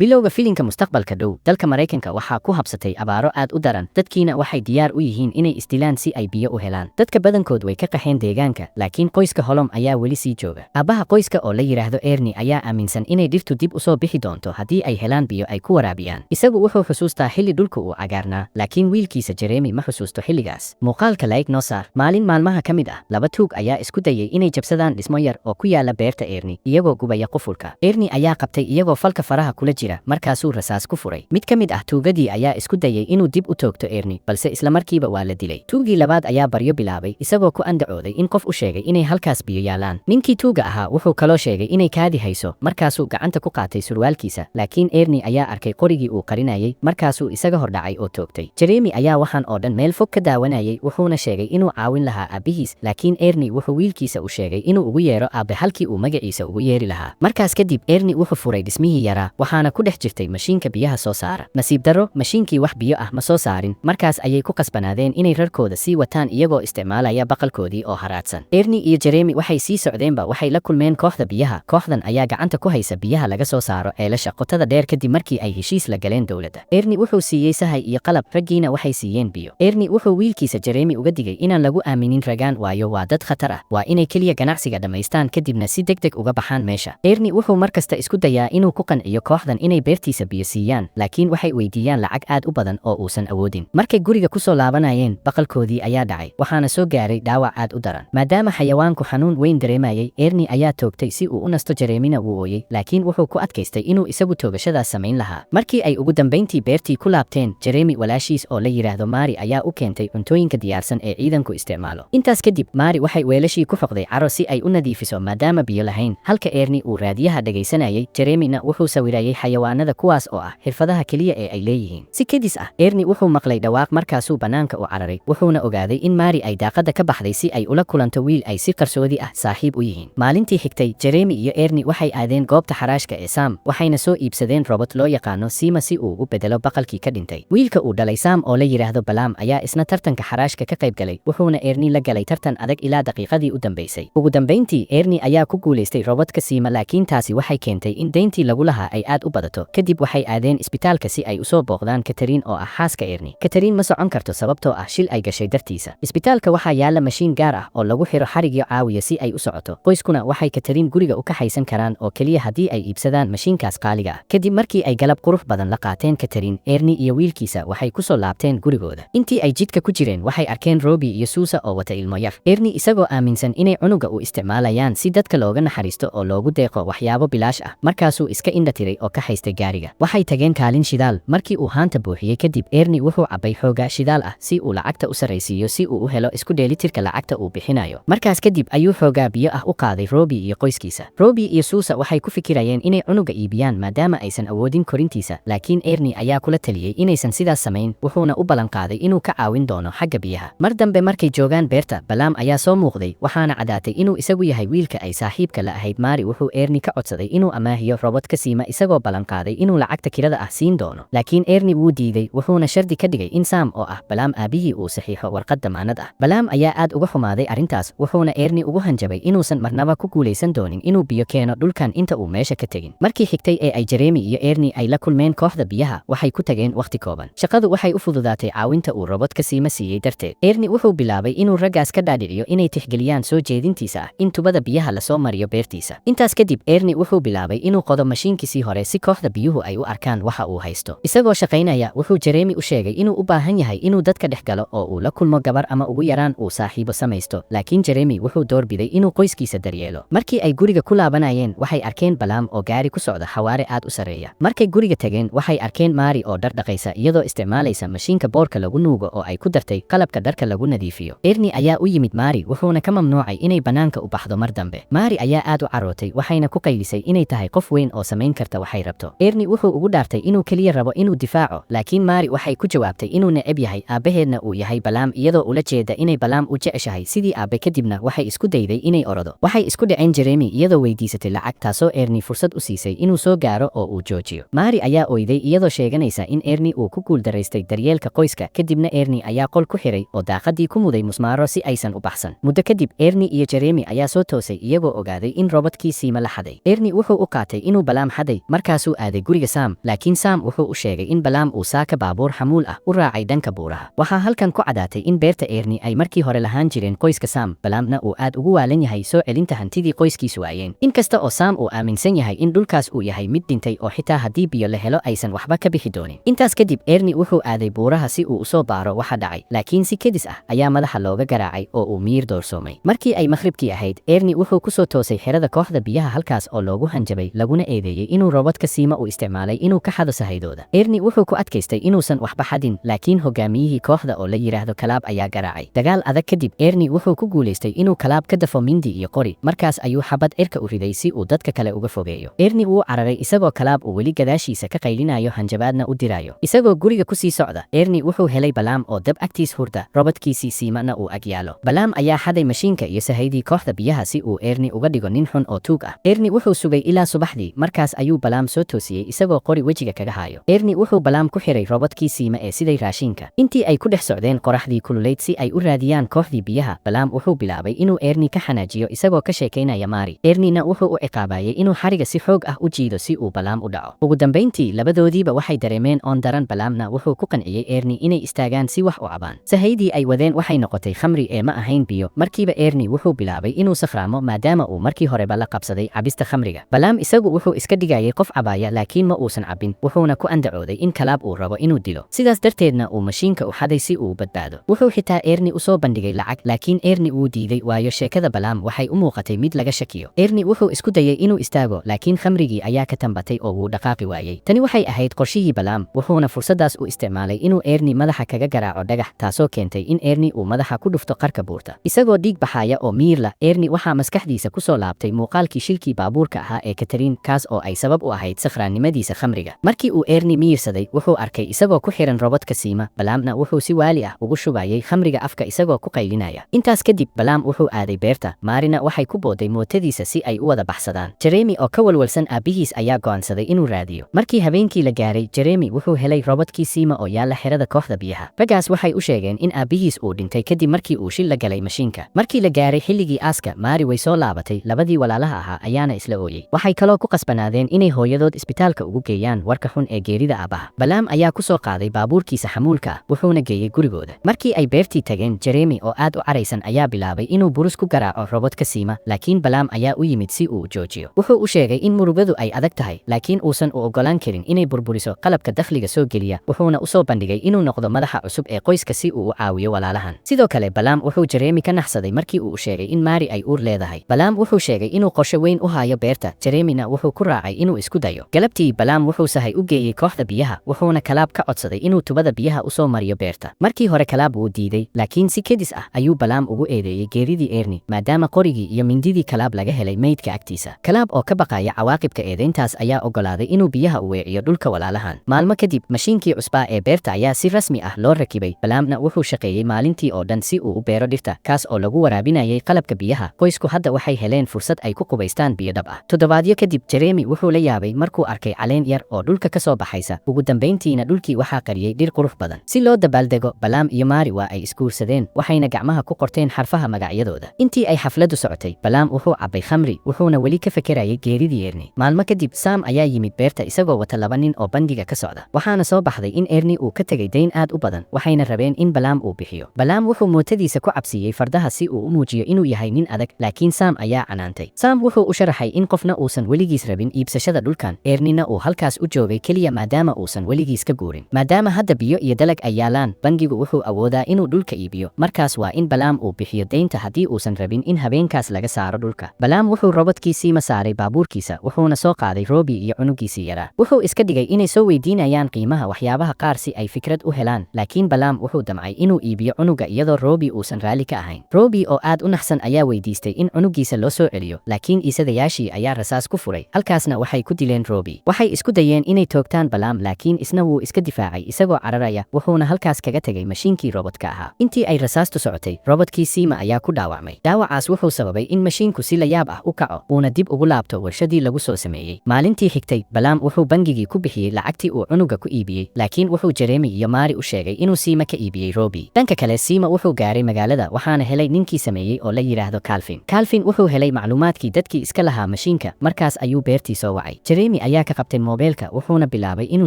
bilowga filinka mustaqbalka dhow dalka Mareykanka waxaa ku habsatay abaaro aad u daran dadkiina waxay diyaar u yihiin inay isdilaan si ay biyo u helaan dadka badankood way ka qaxeen deegaanka laakiin qoyska Holom ayaa weli sii jooga aabaha qoyska oo la yiraahdo Ernie ayaa aaminsan inay dhirtu dib u soo bixi doonto haddii ay helaan biyo ay ku waraabiyaan isagu wuxuu xusuustaa xilli dhulku uu cagaarnaa laakiin wiilkiisa Jeremy ma xusuusto xilligaas muuqaalka like noo saar maalin maalmaha ka mid ah laba tuug ayaa isku dayay inay jabsadaan dhismo yar oo ku yaala beerta Ernie iyagoo gubaya qufulka Ernie ayaa qabtay iyagoo falka faraha kula jira markaasuu rasaas ku furay mid ka mid ah tuugadii ayaa isku dayay inuu dib u toogto Ernie balse isla markiiba waa la dilay tuugii labaad ayaa baryo bilaabay isagoo ku andacooday in qof u sheegay inay halkaas biyo yaalaan ninkii tuuga ahaa wuxuu kaloo sheegay inay kaadi hayso markaasuu gacanta ku qaatay surwaalkiisa laakiin Ernie ayaa arkay qorigii uu qarinayay markaasuu isaga hordhacay oo toogtay Jeremy ayaa waxaan oo dhan meel fog ka daawanayay wuxuuna sheegay inuu caawin lahaa aabihiis laakiin Ernie wuxuu wiilkiisa u sheegay inuu ugu yeero aabe halkii uu magaciisa ugu yeeri lahaa markaas kadib Ernie wuxuu furay dhismihii yaraa waxaana ku dhex jirtay mashiinka biyaha soo saara nasiib darro mashiinkii wax biyo ah ma soo saarin markaas ayay ku qasbanaadeen inay rarkooda sii wataan iyagoo isticmaalaya baqalkoodii oo haraadsan Ernie iyo Jeremy waxay sii socdeenba waxay la kulmeen kooxda biyaha kooxdan ayaa gacanta ku haysa biyaha laga soo saaro ceelasha qotada dheer kadib markii ay heshiis la galeen dowladda Ernie wuxuu siiyey sahay iyo qalab raggiina waxay siiyeen biyo Ernie wuxuu wiilkiisa Jeremy uga digay inaan lagu aaminin ragaan waayo waa dad khatar ah waa inay kaliya ganacsiga dhamaystaan kadibna si degdeg uga baxaan meesha Ernie wuxuu markasta isku dayaa inuu ku qanciyo kooxdan inay beertiisa biyo siiyaan laakiin waxay weydiiyaan lacag aad u badan oo uusan awoodin markay guriga ku soo laabanayeen baqalkoodii ayaa dhacay waxaana soo gaaray dhaawac aad u daran maadaama xayawaanku xanuun weyn dareemayay Ernie ayaa toogtay si uu u nasto Jeremyna wuu ooyay laakiin wuxuu ku adkaystay inuu isagu toogashadaas samayn lahaa markii ay ugu dambeyntii beertii ku laabteen Jeremy walaashiis oo la yiraahdo Mary ayaa u keentay cuntooyinka diyaarsan ee ciidanku isticmaalo intaas kadib Mary waxay weelashii ku xoqday caro si ay u nadiifiso maadaama biyo lahayn halka Ernie uu raadiyaha dhagaysanayay Jeremyna wuxuu sawirayay xayawaanada kuwaas oo ah xirfadaha kaliya ee ay leeyihiin si kedis ah Ernie wuxuu maqlay dhawaaq markaasuu banaanka u cararay wuxuuna ogaaday in Mary ay daaqada ka baxday si ay ula kulanto wiil ay si qarsoodi ah saaxiib u yihiin maalintii xigtay Jeremy iyo Ernie waxay aadeen goobta xaraashka ee Sam waxayna soo iibsadeen robot loo yaqaano Sima si uu u bedelo baqalkii ka dhintay wiilka uu dhalay Sam oo la yiraahdo Balaam ayaa isna tartanka xaraashka ka qayb galay wuxuuna Ernie la galay tartan adag ilaa daqiiqadii u dambeysay ugu dambeyntii Ernie ayaa ku guuleystay robotka Sima laakiin taasi waxay keentay in deyntii lagu lahaa ay aad u badato kadib waxay aadeen isbitaalka si ay u soo booqdaan Catherine oo ah xaaska Ernie Catherine ma socon karto sababtoo ah shil ay gashay dartiisa isbitaalka waxaa yaala mashiin gaar ah oo lagu xiro xarigyo caawiya si ay u socoto qoyskuna waxay Catherine guriga u kaxaysan karaan oo kaliya haddii ay iibsadaan mashiinkaas qaaliga ah kadib markii ay galab qurux badan la qaateen Catherine Ernie iyo wiilkiisa waxay ku soo laabteen gurigooda intii ay jidka ku jireen waxay arkeen Robbie iyo Susa oo wata ilmo yar Ernie isagoo aaminsan inay cunuga u isticmaalayaan si dadka looga naxariisto oo loogu deeqo waxyaabo bilaash ah markaasuu iska indha tiray oo ka haystay gaariga waxay tageen kaalin shidaal markii uu haanta buuxiyey kadib Ernie wuxuu cabay xoogaa shidaal ah si uu lacagta u saraysiiyo si uu u helo isku dheelitirka lacagta uu bixinayo markaas kadib ayuu xoogaa biyo ah u qaaday Robbie iyo qoyskiisa Robbie iyo Susa waxay ku fikirayeen inay cunuga iibiyaan maadaama aysan awoodin korintiisa laakiin Ernie ayaa kula taliyey inaysan sidaas samayn wuxuuna u ballan qaaday inuu ka caawin doono xagga biyaha mar dambe markay joogaan beerta Balaam ayaa soo muuqday waxaana cadaatay inuu isagu yahay wiilka ay saaxiibka la ahayd Mary wuxuu Ernie ka codsaday inuu amaahiyo robotka Sima isagoo ballan qaaday inuu lacagta kirada ah siin doono laakiin Ernie wuu diiday wuxuuna shardi ka dhigay in Sam oo ah Balaam aabihii uu saxiixo warqad damaanad ah Balaam ayaa aad uga xumaaday arrintaas wuxuuna Ernie ugu hanjabay inuusan marnaba ku guuleysan doonin inuu biyo keeno dhulkan inta uu meesha ka tegin markii xigtay ee ay Jeremy iyo Ernie ay la kulmeen kooxda biyaha waxay ku tageen waqti kooban shaqadu waxay u fududaatay caawinta uu robotka Sima siiyey darteed Ernie wuxuu bilaabay inuu raggaas ka dhaadhiciyo inay tixgeliyaan soo jeedintiisa ah in tubada biyaha la soo mariyo beertiisa intaas kadib Ernie wuxuu bilaabay inuu qodo mashiinkiisii hore si kooxda biyuhu ay u arkaan waxa uu haysto isagoo shaqaynaya wuxuu Jeremy u sheegay inuu u baahan yahay inuu dadka dhex galo oo uu la kulmo gabar ama ugu yaraan uu saaxiibo samaysto laakiin Jeremy wuxuu doorbiday inuu qoyskiisa daryeelo markii ay guriga ku laabanayeen waxay arkeen Balaam oo gaari ku socda xawaare aad u sareeya markay guriga tageen waxay arkeen Mary oo dhar dhaqaysa iyadoo isticmaalaysa mashiinka boorka lagu nuugo oo ay ku dartay qalabka dharka lagu nadiifiyo Ernie ayaa u yimid Mary wuxuuna ka mamnuucay inay banaanka u baxdo mar dambe Mary ayaa aad u carootay waxayna ku qaylisay inay tahay qof weyn oo samayn karta waxay rabto Ernie wuxuu ugu dhaartay inuu kaliya rabo inuu difaaco laakiin Mary waxay ku jawaabtay inuu neceb yahay aabaheedna uu yahay Balaam iyadoo ula jeeda inay Balaam u jeceshahay sidii aabe kadibna waxay isku dayday inay orodo waxay isku dhaceen Jeremy iyadoo weydiisatay lacag taasoo Ernie fursad u siisay inuu soo gaaro oo uu joojiyo Mary ayaa oyday iyadoo sheeganaysa in Ernie uu ku guuldaraystay daryeelka qoyska kadibna Ernie ayaa qol ku xiray oo daaqadii ku muday musmaaro si aysan u baxsan muddo kadib Ernie iyo Jeremy ayaa soo toosay iyagoo ogaaday in robotkiisii ma la xaday Ernie wuxuu u qaatay inuu Balaam xaday markaasuu markaasuu aaday guriga Sam, laakiin Sam wuxuu u sheegay in balaam uu saaka baabuur xamuul ah u raacay dhanka buuraha. Waxaa halkan ku cadaatay in beerta Ernie ay markii hore lahaan jireen qoyska Sam, balaamna uu aad ugu waalan yahay soo celinta hantidii qoyskiisu waayeen. Inkasta oo Sam uu aaminsan yahay in dhulkaas uu yahay mid dhintay oo xitaa haddii biyo la helo aysan waxba ka bixi doonin. Intaas kadib Ernie wuxuu aaday buuraha si uu u soo baaro waxa dhacay, laakiin si kedis ah ayaa madaxa looga garaacay oo uu miyir doorsoomay. Markii ay maghribkii ahayd, Ernie wuxuu ku soo toosay xerada kooxda biyaha halkaas oo loogu hanjabay laguna eedeeyay inuu robot-ka Sima u isticmaalay inuu ka xado sahaydooda. Ernie wuxuu ku adkaystay inuusan waxba xadin, laakiin hogaamiyihii kooxda oo la yiraahdo Kalaab ayaa garaacay. Dagaal adag kadib, Ernie wuxuu ku guuleystay inuu Kalaab ka dafo mindi iyo qori, markaas ayuu xabad cirka u riday si uu dadka kale uga fogeeyo. Ernie wuu cararay isagoo Kalaab uu weli gadaashiisa ka qaylinayo hanjabaadna u dirayo. Isagoo guriga ku sii socda, Ernie wuxuu helay balaam oo dab agtiis hurda, robotkiisii Simana uu agyaalo. Balaam ayaa xaday mashiinka iyo sahaydii kooxda biyaha si uu Ernie uga dhigo nin xun oo tuug ah. Ernie wuxuu sugay ilaa subaxdii, markaas ayuu balaam soo toosiyey isagoo qori wejiga kaga hayo. Ernie wuxuu balaam ku xiray robotkii Sima ee siday raashinka. Intii ay ku dhex socdeen qoraxdii kululeyd si ay u raadiyaan kooxdii biyaha, balaam wuxuu bilaabay inuu Ernie ka xanaajiyo isagoo ka sheekaynaya Mari. Ernie-na wuxuu u ciqaabayay inuu xariga si xoog ah u jiido si uu balaam u dhaco. Ugu dambeyntii labadoodiiba waxay dareemeen oon daran, balaamna wuxuu ku qanciyey Ernie inay istaagaan si wax u cabaan. Sahaydii ay wadeen waxay noqotay khamri ee ma ahayn biyo. Markiiba Ernie wuxuu bilaabay inuu safraamo maadaama uu markii horeba la qabsaday cabista khamriga. Balaam isagu wuxuu iska dhigayay qof cabaya laakiin ma uusan cabin, wuxuuna ku andacooday in Kalaab uu rabo inuu dilo. Sidaas darteedna uu mashiinka u xaday si uu badbaado. Wuxuu xitaa Ernie u soo bandhigay lacag, laakiin Ernie wuu diiday waayo sheekada balaam waxay u muuqatay mid laga shakiyo. Ernie wuxuu isku dayay inuu istaago, laakiin khamrigii ayaa ka tambatay oo wuu dhaqaaqi waayey. Tani waxay ahayd qorshihii balaam, wuxuuna fursadaas u isticmaalay inuu Ernie madaxa kaga garaaco dhagax, taasoo keentay in Ernie uu madaxa ku dhufto qarka buurta. Isagoo dhiig baxaya oo miyir la, Ernie waxaa maskaxdiisa ku soo laabtay muuqaalkii shilkii baabuurka ahaa ee Catherine, kaas oo ay sabab u ahayd sakhraannimadiisa khamriga. Markii uu Ernie miyirsaday, wuxuu arkay isagoo ku xiran robotka Sima, balaamna wuxuu si waali ah ugu shubayay khamriga afka isagoo ku qaylinaya. Intaas kadib balaam wuxuu aaday beerta, Marina waxay ku booday mootadiisa si ay u wada baxsadaan. Jeremy oo ka walwalsan aabihiis ayaa go'aansaday inuu raadiyo. Markii habeenkii la gaaray, Jeremy wuxuu helay robotkii Sima oo yaalla xerada kooxda biyaha. Raggaas waxay u sheegeen in aabihiis uu dhintay kadib markii uu shil la galay mashiinka. Markii la gaaray xilligii aaska, Mari way soo laabatay, labadii walaalaha ahaa ayaana isla ooyey. Waxay kaloo ku qasbanaadeen inay hooyadood isbitaalka ugu geeyaan warka xun ee geerida aabaha. Balaam ayaa ku soo qaaday baabuurkiisa xamuulka ah, wuxuuna geeyey gurigooda. Markii ay beertii tageen, Jeremy oo aad u caraysan ayaa bilaabay inuu burus ku garaaco robotka Sima, laakiin balaam ayaa u yimid si uu u joojiyo. Wuxuu u sheegay in murugadu ay adag tahay, laakiin uusan u ogolaan karin inay burburiso qalabka dakhliga soo geliya, wuxuuna u soo bandhigay inuu noqdo madaxa cusub ee qoyska si uu u caawiyo walaalahan. Sidoo kale balaam wuxuu Jeremy ka naxsaday markii uu sheegay in Mari ay uur leedahay. Balaam wuxuu sheegay inuu qorshe weyn u hayo beerta, Jeremy-na wuxuu ku raacay inuu isku dayo. Galabtii balaam wuxuu sahay u geeyey kooxda biyaha, wuxuuna Kalaab ka codsaday inuu tubada biyaha u soo mariyo beerta. Markii hore Kalaab wuu diiday, laakiin si kedis ah ayuu balaam ugu eedeeyey geeridii Ernie, maadaama qorigii iyo mindidii Kalaab laga helay meydka agtiisa. Kalaab oo ka baqaya cawaaqibka eedeyntaas ayaa ogolaaday inuu biyaha u weeciyo dhulka walaalahan. Maalmo kadib, mashiinkii cusbaa ee beerta ayaa si rasmi ah loo rakibay. Balaamna wuxuu shaqeeyey maalintii oo dhan si uu u beero dhirta, kaas oo lagu waraabinayay qalabka biyaha. Qoysku hadda waxay heleen fursad ay ku qubaystaan biyo dhab ah. Toddobaadyo kadib, Jeremy wuxuu la yaabay markuu arkay caleen yar oo dhulka ka soo baxaysa. Ugu dambeyntiina dhulkii waxaa qariyey dhir qurux badan. Si loo dabaaldego, balaam iyo Mari waa ay isguursadeen, waxayna gacmaha ku qorteen xarfaha magacyadooda. Intii ay xafladu socotay, balaam wuxuu cabbay khamri, wuxuuna weli ka fekerayay geeridii Ernie. Maalmo kadib, Sam ayaa yimid beerta isagoo wata 2 nin oo bangiga ka socda. Waxaana soo baxday in Ernie uu ka tegay dayn aad u badan, waxayna rabeen in balaam uu bixiyo. Balaam wuxuu mootadiisa ku cabsiiyey fardaha si uu u muujiyo inuu yahay nin adag, laakiin Sam ayaa canaantay. Sam wuxuu u sharaxay in qofna uusan weligiis rabin iibsashada dhulkan, Ernie-na uu halkaas u joogay keliya maadaama uusan weligiis ka guurin. Maadaama hadda biyo iyo dalag ay yaalaan, bangigu wuxuu awoodaa inuu dhulka iibiyo, markaas waa in balaam uu bixiyo deynta haddii uusan rabin in habeenkaas laga saaro dhulka. Balaam wuxuu robotkii Sima saaray baabuurkiisa, wuxuuna soo qaaday Robbie iyo cunugiisii yaraa. Wuxuu iska dhigay inay soo weydiinayaan qiimaha waxyaabaha qaar si ay fikrad u helaan, laakiin balaam wuxuu damcay inuu iibiyo cunuga iyadoo Robbie uusan raalli ka ahayn. Robbie oo aad u naxsan ayaa weydiistay in cunugiisa loo soo celiyo, laakiin iisadayaashii ayaa rasaas ku furay, halkaasna waxay ku dileen Robbie. Waxay isku dayeen inay toogtaan balaam, laakiin isna wuu iska difaacay isagoo cararaya, wuxuuna halkaas kaga tegay mashiinkii robotka ahaa. Intii ay rasaastu socotay, robotkii Sima ayaa ku dhaawacmay. Dhaawacaas wuxuu sababay in mashiinku si la yaab ah u kaco, uuna dib ugu laabto warshadii lagu soo sameeyey. Maalintii xigtay, balaam wuxuu bangigii ku bixiyey lacagtii uu cunuga ku iibiyey, laakiin wuxuu Jeremy iyo Mari u sheegay inuu Sima ka iibiyey Robbie. Dhanka kale, Sima wuxuu gaaray magaalada, waxaana helay ninkii sameeyey oo la yiraahdo Calvin. Calvin wuxuu helay macluumaadkii dadkii iska lahaa mashiinka, markaas ayuu beertii soo wacay. Jeremy Jeremy ayaa ka qabtay moobeelka wuxuuna bilaabay inuu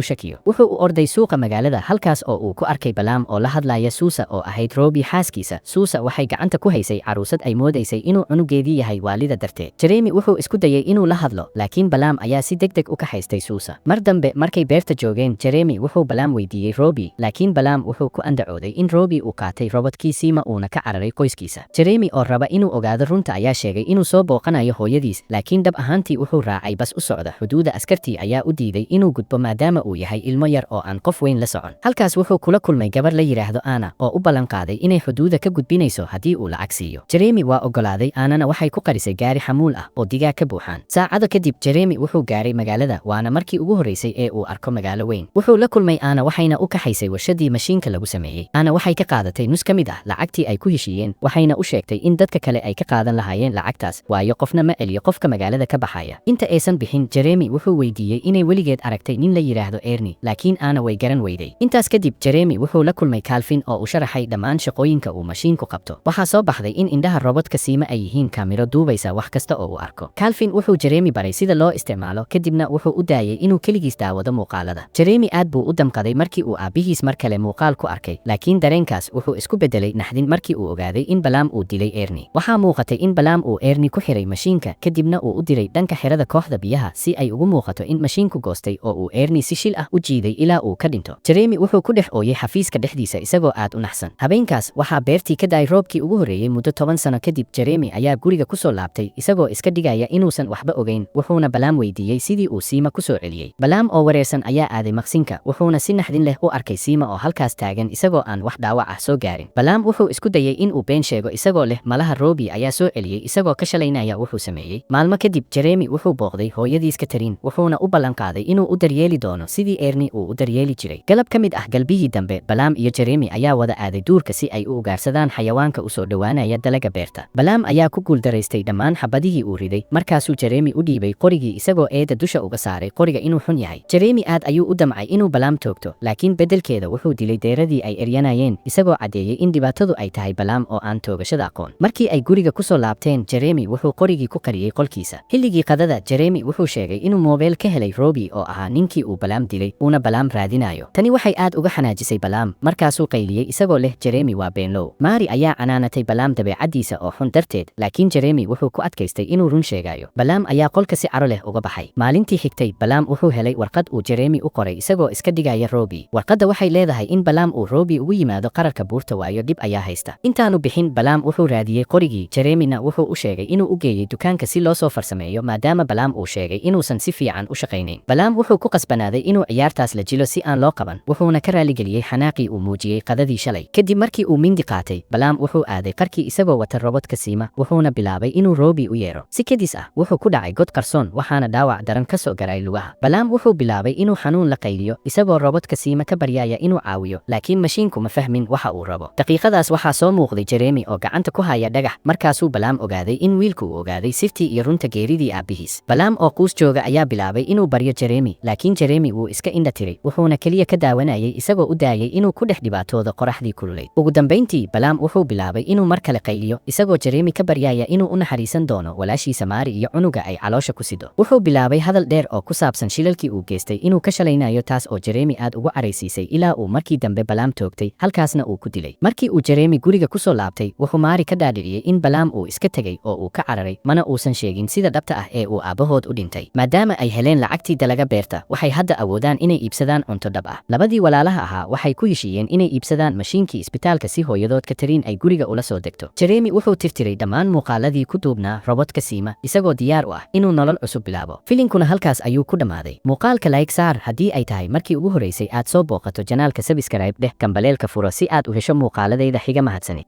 shakiyo. Wuxuu u orday suuqa magaalada halkaas oo uu ku arkay Balaam oo la hadlaya Susa oo ahayd Robbie xaaskiisa. Susa waxay gacanta ku haysay caruusad ay moodaysay inuu cunugeedii yahay waalida darteed. Jeremy wuxuu isku dayay inuu la hadlo, laakiin Balaam ayaa si degdeg u kaxaystay Susa. Mar dambe markay beerta joogeen, Jeremy wuxuu Balaam weydiiyey Robbie, laakiin Balaam wuxuu ku andacooday in Robbie uu qaatay robotkiisii ma uuna ka cararay qoyskiisa. Jeremy oo raba inuu ogaado runta ayaa sheegay inuu soo booqanayo hooyadiis, laakiin dhab ahaantii wuxuu raacay bas u socda xuduuda. Askartii ayaa u diiday inuu gudbo maadaama uu yahay ilmo yar oo aan qof weyn la socon. Halkaas wuxuu kula kulmay gabar la yiraahdo Anna oo u ballan qaaday inay xuduuda ka gudbinayso haddii uu lacag siiyo. Jeremy waa ogolaaday. Annana waxay ku qarisay gaari xamuul ah oo digaag ka buuxaan. Saacado kadib Jeremy wuxuu gaaray magaalada, waana markii ugu horeysay ee uu arko magaalo weyn. Wuxuu la kulmay Anna waxayna u kaxaysay warshadii mashiinka lagu sameeyay. Anna waxay ka qaadatay nus ka mid ah lacagtii ay ku heshiiyeen, waxayna u sheegtay in dadka kale ay ka qaadan lahaayeen lacagtaas, waayo qofna ma celiyo qofka magaalada ka baxaya. Inta aysan bixin, Jeremy wuxuu weydiiyey inay weligeed aragtay nin la yiraahdo Ernie, laakiin Anna way garan weyday. Intaas kadib Jeremy wuxuu la kulmay Calvin oo u sharaxay dhammaan shaqooyinka uu mashiinku qabto. Waxaa soo baxday in indhaha robotka siima ay yihiin kaamiro duubaysa wax kasta oo uu arko. Calvin wuxuu Jeremy baray sida loo isticmaalo, kadibna wuxuu u daayay inuu keligiis daawado muuqaalada. Jeremy aad buu u damqaday markii uu aabihiis mar kale muuqaal ku arkay, laakiin dareenkaas wuxuu isku bedelay naxdin markii uu ogaaday in Balaam uu dilay Ernie. Waxaa muuqatay in Balaam uu Ernie ku xiray mashiinka, kadibna uu u diray dhanka xirada kooxda biyaha si ay ugu muuqato in mashiinku goostay oo uu Ernie si shil ah u jiiday ilaa uu ka dhinto. Jeremy wuxuu ku dhex ooyay xafiiska dhexdiisa isagoo aad u naxsan. Habeenkaas waxaa beertii ka daay roobkii ugu horeeyay muddo 10 sano kadib. Jeremy ayaa guriga ku soo laabtay isagoo iska dhigaya inuusan waxba ogeyn, wuxuuna Balaam weydiiyey sidii uu Siima ku soo celiyey. Balaam oo wareersan ayaa aaday maqsinka, wuxuuna si naxdin leh u arkay Siima oo halkaas taagan isagoo aan wax dhaawac ah soo gaarin. Balaam wuxuu isku dayay in uu been sheego isagoo leh malaha Robbie ayaa soo celiyey isagoo ka shalaynaya wuxuu sameeyey. Maalmo kadib Jeremy wuxuu booqday hooyadiis Catherine, wuxuuna u ballan qaaday inuu u daryeeli doono sidii Ernie uu u daryeeli jiray. Galab ka mid ah galbihii dambe, Balaam iyo Jeremy ayaa wada aaday duurka si ay u ugaarsadaan xayawaanka u soo dhowaanaya dalaga beerta. Balaam ayaa ku guuldaraystay dhammaan xabadihii uu riday, markaasuu Jeremy u dhiibay qorigii isagoo eeda dusha uga saaray qoriga inuu xun yahay. Jeremy aad ayuu u damcay inuu Balaam toogto, laakiin beddelkeeda wuxuu dilay deeradii ay eryanayeen isagoo caddeeyey in dhibaatadu ay tahay Balaam oo aan toogashada aqoon. Markii ay guriga ku soo laabteen, Jeremy wuxuu qorigii ku qariyey qolkiisa. Xilligii qadada, Jeremy wuxuu sheegay inuu moobeel ka helay Robbie oo ahaa ninkii uu Balaam dilay, uuna Balaam raadinayo. Tani waxay aad uga xanaajisay Balaam, markaasuu qayliyey isagoo leh Jeremy waa beenlow. Mary ayaa canaanatay Balaam dabeecaddiisa oo xun darteed, laakiin Jeremy wuxuu ku adkaystay inuu run sheegayo. Balaam ayaa qolka si caro leh uga baxay. Maalintii xigtay, Balaam wuxuu helay warqad uu Jeremy u qoray isagoo iska dhigaya Robbie. Warqadda waxay leedahay in Balaam uu Robbie ugu yimaado qararka buurta waayo dhib ayaa haysta. Intaanu bixin, Balaam wuxuu raadiyey qorigii. Jeremyna wuxuu u sheegay inuu u geeyey dukaanka si loo soo farsameeyo maadaama Balaam uu sheegay inuusan si fiican u shaqaynayn. Balaam wuxuu ku qasbanaaday inuu ciyaartaas la jilo si aan loo qaban, wuxuuna ka raaligeliyey xanaaqii uu muujiyey qadadii shalay. Kadib markii uu mindi qaatay, Balaam wuxuu aaday qarkii isagoo wata robotka Siima, wuxuuna bilaabay inuu Robbie u yeero. Si kedis ah wuxuu ku dhacay god qarsoon, waxaana dhaawac daran ka soo garay lugaha. Balaam wuxuu bilaabay inuu xanuun la qayliyo isagoo robotka Siima ka baryaya inuu caawiyo, laakiin mashiinku ma fahmin waxa uu rabo. Daqiiqadaas waxaa soo muuqday Jeremy oo gacanta ku haya dhagax, markaasuu Balaam ogaaday in wiilku uu ogaaday sirtii iyo runta geeridii aabihiis. Balaam oo quus jooga ayaa bilaabay inuu baryo Jeremy, laakiin Jeremy wuu iska indha tiray, wuxuuna kaliya ka daawanayay isagoo u daayay inuu ku dhex dhibaatoodo qoraxdii kululayd. Ugu dambeyntii, Balaam wuxuu bilaabay inuu mar kale qayliyo isagoo Jeremy ka baryaya inuu u naxariisan doono walaashiisa Mary iyo cunuga ay caloosha ku sido. Wuxuu bilaabay hadal dheer oo ku saabsan shilalkii uu geystay inuu ka shalaynayo, taas oo Jeremy aad ugu caraysiisay ilaa uu markii dambe Balaam toogtay, halkaasna uu ku dilay. Markii uu Jeremy guriga ku soo laabtay, wuxuu Mary ka dhaadhiciyey in Balaam uu iska tegay oo uu ka cararay, mana uusan sheegin sida dhabta ah ee uu aabahood u dhintay. Maadaama ay heleen lacagtii dalaga beerta, waxay hadda awoodaan inay iibsadaan cunto dhab ah. Labadii walaalaha ahaa waxay ku heshiiyeen inay iibsadaan mashiinkii isbitaalka si hooyadood Catherine ay guriga ula soo degto. Jeremy wuxuu tirtiray dhammaan muuqaaladii ku duubnaa robotka Siima isagoo diyaar u ah inuu nolol cusub bilaabo. Filinkuna halkaas ayuu ku dhammaaday. Muuqaalka like saar haddii ay tahay markii ugu horeysay aad soo booqato janaalka, subscribe dheh, kambaleelka furo si aad u hesho muuqaaladayda xiga. Mahadsanid.